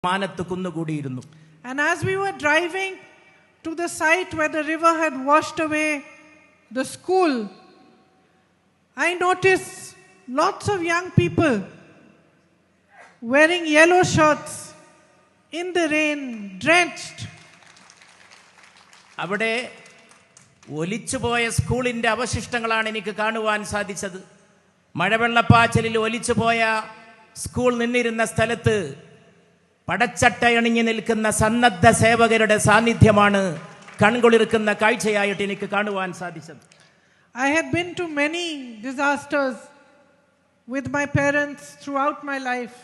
മാനത്ത് കുന്നുകൂടിയിരുന്നു. And as we were driving to the site where the river had washed away the school, I noticed lots of young people wearing yellow shirts in the rain, drenched. അവിടെ ഒലിച്ചുപോയ സ്കൂളിന്റെ അവശിഷ്ടങ്ങളാണ് എനിക്ക് കാണുവാൻ സാധിച്ചത്. മഴവെള്ളപ്പാച്ചിലിൽ ഒലിച്ചുപോയ school നിന്നിരുന്ന സ്ഥലത്ത് പടച്ചട്ടയണിഞ്ഞു നിൽക്കുന്ന സന്നദ്ധ സേവകരുടെ സാന്നിധ്യമാണ് കൺകുളിർക്കുന്ന കാഴ്ചയായിട്ട് എനിക്ക് കാണുവാൻ സാധിച്ചത്. I had been to many disasters with my parents throughout my life.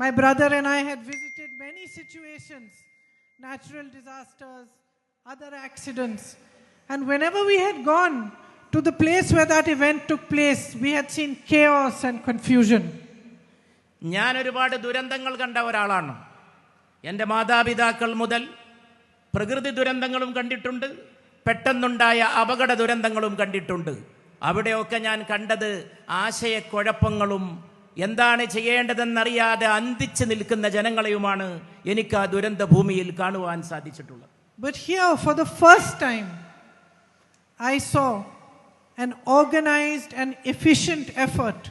My brother and I had visited many situations, natural disasters, other accidents. And whenever we had gone to the place where that event took place, we had seen chaos and confusion. ഞാൻ ഒരുപാട് ദുരന്തങ്ങൾ കണ്ട ഒരാളാണ്. എൻ്റെ മാതാപിതാക്കൾ മുതൽ പ്രകൃതി ദുരന്തങ്ങളും കണ്ടിട്ടുണ്ട്, പെട്ടെന്നുണ്ടായ അപകട ദുരന്തങ്ങളും കണ്ടിട്ടുണ്ട്. അവിടെയൊക്കെ ഞാൻ കണ്ടത് ആശയക്കുഴപ്പങ്ങളും എന്താണ് ചെയ്യേണ്ടതെന്നറിയാതെ അന്തിച്ചു നിൽക്കുന്ന ജനങ്ങളെയുമാണ് എനിക്ക് ആ ദുരന്ത ഭൂമിയിൽ കാണുവാൻ സാധിച്ചിട്ടുള്ളത്. But here, for the first time, I saw an organized and efficient effort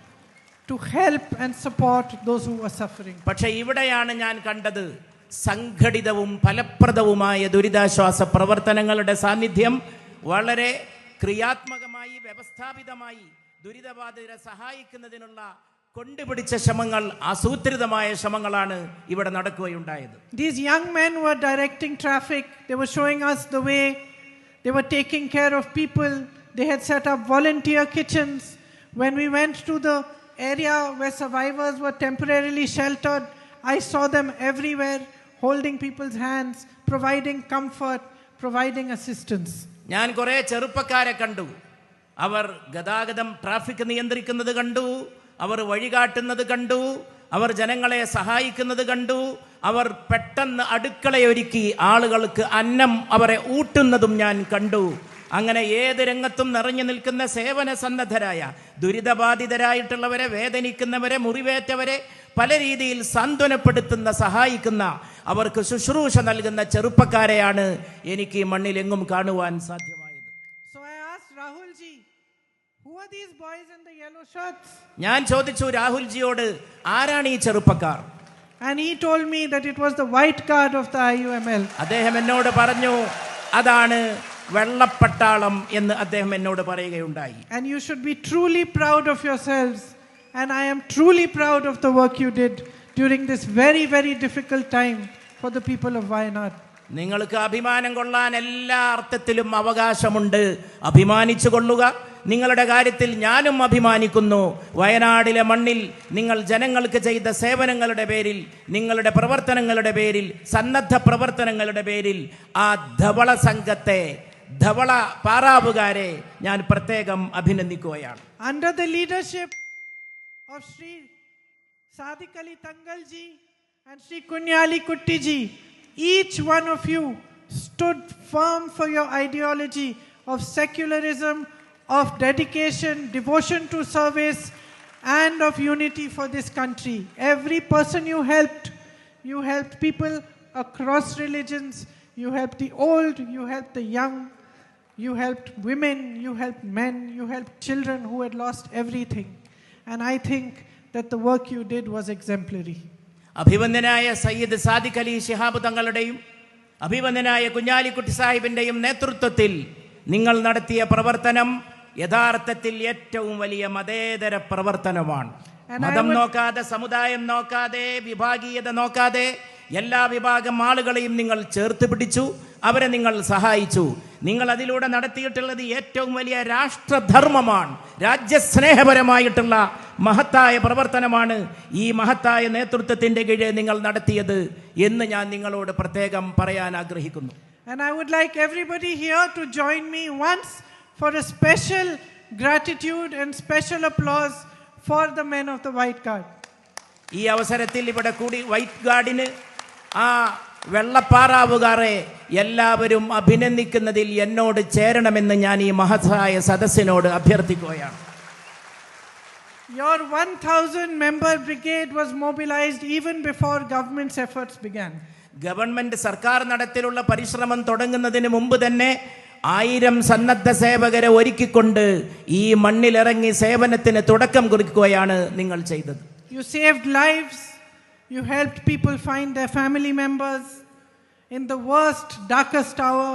to help and support those who were suffering. പക്ഷേ ഇവിടെയാണ് ഞാൻ കണ്ടത് സംഘടിതവും ഫലപ്രദവുമായ ദുരിതാശ്വാസ പ്രവർത്തനങ്ങളുടെ സാന്നിധ്യം. വളരെ ക്രിയാത്മകമായി വ്യവസ്ഥാപിതമായി ദുരിതബാധിതരെ സഹായിക്കുന്നതിനുള്ള കൊണ്ടുപിടിച്ച ശ്രമങ്ങൾ, ആസൂത്രിതമായ ശ്രമങ്ങളാണ് ഇവിടെ നടക്കുകയുണ്ടായത്. These young men were directing traffic. They were showing us the way. They were taking care of people. They had set up volunteer kitchens. When we went to the area where survivors were temporarily sheltered, I saw them everywhere, holding people's hands, providing comfort, providing assistance. ഞാൻ കുറേ ചെറുപ്പക്കാരെ കണ്ടു. അവർ ഗതാഗതം traffic നിയന്ത്രിക്കുന്നത് കണ്ടു, അവർ വഴികാട്ടുന്നത് കണ്ടു, അവർ ജനങ്ങളെ സഹായിക്കുന്നത് കണ്ടു, അവർ പെട്ടെന്ന് അടുക്കളയൊരുക്കി ആളുകൾക്ക് അന്നം അവരെ ഊട്ടുന്നതും ഞാൻ കണ്ടു. അങ്ങനെ ഏത് രംഗത്തും നിറഞ്ഞു നിൽക്കുന്ന സേവന സന്നദ്ധരായ ദുരിതബാധിതരായിട്ടുള്ളവരെ, വേദനിക്കുന്നവരെ, മുറിവേറ്റവരെ പല രീതിയിൽ സാന്ത്വനപ്പെടുത്തുന്ന, സഹായിക്കുന്ന, അവർക്ക് ശുശ്രൂഷ നൽകുന്ന ചെറുപ്പക്കാരെയാണ് എനിക്ക് ഈ മണ്ണിലെങ്ങും കാണുവാൻ സാധ്യമായത്. So I asked Rahul ji, who are these boys in the yellow shirts? ഞാൻ ചോദിച്ചു രാഹുൽജിയോട്, ആരാണ് ഈ ചെറുപ്പക്കാർ? And he told me that it was the white guard of the IUML. അദ്ദേഹം എന്നോട് പറഞ്ഞു, അതാണ് വെള്ളപ്പട്ടാളം എന്ന് അദ്ദേഹം എന്നോട് പറയുകയുണ്ടായി. And you should be truly proud of yourselves. And I am truly proud of the work you did during this very, very difficult time for the people of Wayanad. നിങ്ങൾക്ക് അഭിമാനം കൊള്ളാൻ എല്ലാ അർത്ഥത്തിലും അവകാശമുണ്ട്. അഭിമാനിച്ചു കൊള്ളുക. നിങ്ങളുടെ കാര്യത്തിൽ ഞാനും അഭിമാനിക്കുന്നു. വയനാടിലെ മണ്ണിൽ നിങ്ങൾ ജനങ്ങൾക്ക് ചെയ്ത സേവനങ്ങളുടെ പേരിൽ, നിങ്ങളുടെ പ്രവർത്തനങ്ങളുടെ പേരിൽ, സന്നദ്ധ പ്രവർത്തനങ്ങളുടെ പേരിൽ ആ ധവള സംഘത്തെ, ധവള പാറാവുകാരെ ഞാൻ പ്രത്യേകം അഭിനന്ദിക്കുകയാണ്. Under the leadership of Shri Sadiq Ali Tangal ji and Shri Kunyali Kutti ji, each one of you stood firm for your ideology of secularism, of dedication, devotion to service, and of unity for this country. Every person you helped people across religions, you helped the old, you helped the young, you helped women, you helped men, you helped children who had lost everything. And I think that the work you did was exemplary. അഭിവന്ദനായ Sayyid Sadiq Ali Shihab തങ്ങളുടെയും അഭിവന്ദനായ Kunhalikutty സാഹിബിന്റെയും നേതൃത്വത്തിൽ നിങ്ങൾ നടത്തിയ പ്രവർത്തനം യഥാർത്ഥത്തിൽ ഏറ്റവും വലിയ മതേതര പ്രവർത്തനമാണ്. മതം നോക്കാതെ, സമുദായം നോക്കാതെ, വിഭാഗീയത നോക്കാതെ എല്ലാ വിഭാഗം ആളുകളെയും നിങ്ങൾ ചേർത്ത് പിടിച്ചു, അവരെ നിങ്ങൾ സഹായിച്ചു. നിങ്ങൾ അതിലൂടെ നടത്തിയിട്ടുള്ളത് ഏറ്റവും വലിയ രാഷ്ട്രധർമ്മമാണ്, രാജ്യസ്നേഹപരമായിട്ടുള്ള മഹത്തായ പ്രവർത്തനമാണ്. ഈ മഹത്തായ നേതൃത്വത്തിന്റെ കീഴിൽ നിങ്ങൾ നടത്തിയത് എന്ന് ഞാൻ നിങ്ങളോട് പ്രത്യേകം പറയാൻ ആഗ്രഹിക്കുന്നു. And I would like everybody here to join me once for a special gratitude and special applause for the men of the White Guard. ഈ അവസരത്തിൽ ഇവിടെ കൂടി വൈറ്റ് ഗാർഡിന്, ആ വെള്ളപ്പാറാവുകാരെ എല്ലാവരും അഭിനന്ദിക്കുന്നതിൽ എന്നോട് ചേരണമെന്ന് ഞാൻ ഈ മഹത്തായ സദസ്സിനോട് അഭ്യർത്ഥിക്കുകയാണ്. Your 1,000 member brigade was mobilized even before government's efforts began. Government സർക്കാർ നടത്തിലുള്ള പരിശ്രമം തുടങ്ങുന്നതിന് മുമ്പ് തന്നെ 1000 സന്നദ്ധ സേവകരെ ഒരുക്കിക്കൊണ്ട് ഈ മണ്ണിലിറങ്ങി സേവനത്തിന് തുടക്കം കുറിക്കുകയാണ് നിങ്ങൾ ചെയ്തത്. You saved lives. You helped people find their family members. In the worst, darkest hour,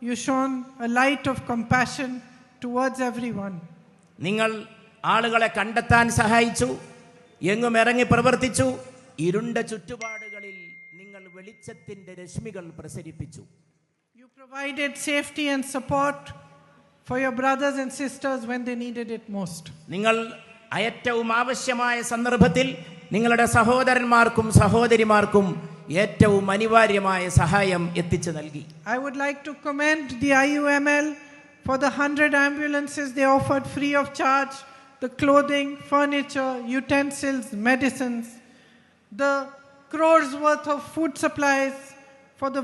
you shone a light of compassion towards everyone. നിങ്ങൾ ആളുകളെ കണ്ടെത്താൻ സഹായിച്ചു, എങ്ങും ഇറങ്ങി പ്രവർത്തിച്ചു. ഇരുണ്ട ചുറ്റുപാടുകളിൽ നിങ്ങൾ വെളിച്ചത്തിന്റെ രശ്മികൾ പ്രസരിപ്പിച്ചു. You provided safety and support for your brothers and sisters when they needed it most. നിങ്ങൾ ഏറ്റവും ആവശ്യമായ സന്ദർഭത്തിൽ നിങ്ങളുടെ സഹോദരന്മാർക്കും സഹോദരിമാർക്കും ഏറ്റവും അനിവാര്യമായ സഹായം എത്തിച്ചു നൽകി. I would like to commend the IUML for the 100 ambulances they offered free of charge, the clothing, furniture, utensils, medicines, the crores worth of food supplies for the